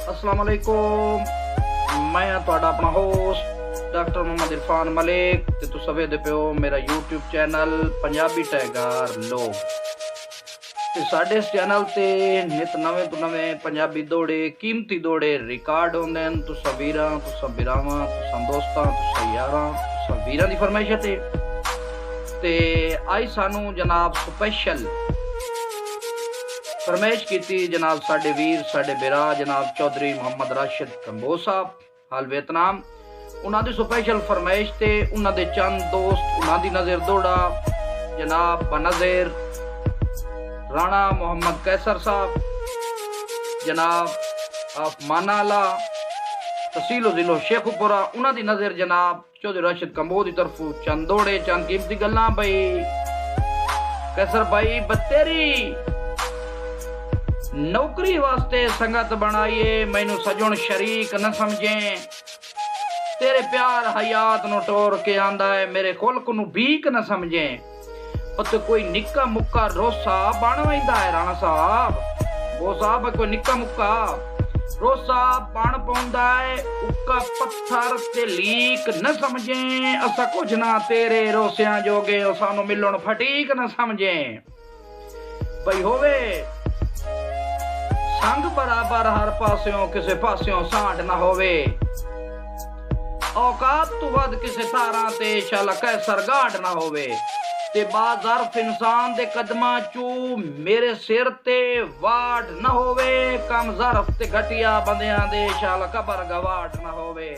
अस्सलाम वालेकुम। मैं तुहाडा अपना होस्ट डॉक्टर मोहम्मद इरफान मलिक ते तुसीं वेखदे पे हो मेरा यूट्यूब चैनल पंजाबी टाइगर लोग। ते साडे इस चैनल ते नित नवे तो नवे पंजाबी दौड़े कीमती दौड़े रिकॉर्ड होंदे हैं। तुसां वीरां तुसां बिरावां तुसां दोस्तां तुसां यारां तुसां वीरां दी फरमाइश ते आई सानू जनाब स्पैशल फरमाइश की जनाब साडे वीर साडे बिरा जनाब चौधरी मोहम्मद राशिद कंबो साहब हाल वियतनाम। उन्होंने स्पैशल फरमाइश ते उन्होंने चंद दोस्त उन्होंने नज़र दौड़ा जनाब बनज़ीर राणा मोहम्मद कैसर साहब जनाब मानाला तहसीलो जिलो शेखुपुरा उन्होंने नज़र जनाब चौधरी राशिद कंबो की तरफ चंद दौड़े चंद कीमती गल्लां भाई कैसर भाई बतेरी नौकरी वास्ते संगत बनाइए मैनू सजन शरीक न समझे तेरे प्यार हयात नु टोर के आंदा है मेरे खुल्क नु भीक न समझे उत्ते कोई निक्का मुक्का रोसा बन वैंदा है राणा साहब वो साहब कोई निक्का मुक्का रोसा बन पाउंदा है उक्का पत्थर ते लीक न समझे असा कुछ ना तेरे रोसियां जोगे सानू मिलण फटीक न समझे भाई होवे संग बराबर हर पास्यों किसे पास्यों सांड ना होवे औकात तू वध किसे तारा ते शाला कैसर गाड ना होवे ते बाज़र्फ इंसान दे कदमां चू मेरे सिर ते वाड ना होवे कम ज़र्फ ते घटिया बंदियां दे शाला कबर गवाट ना होवे।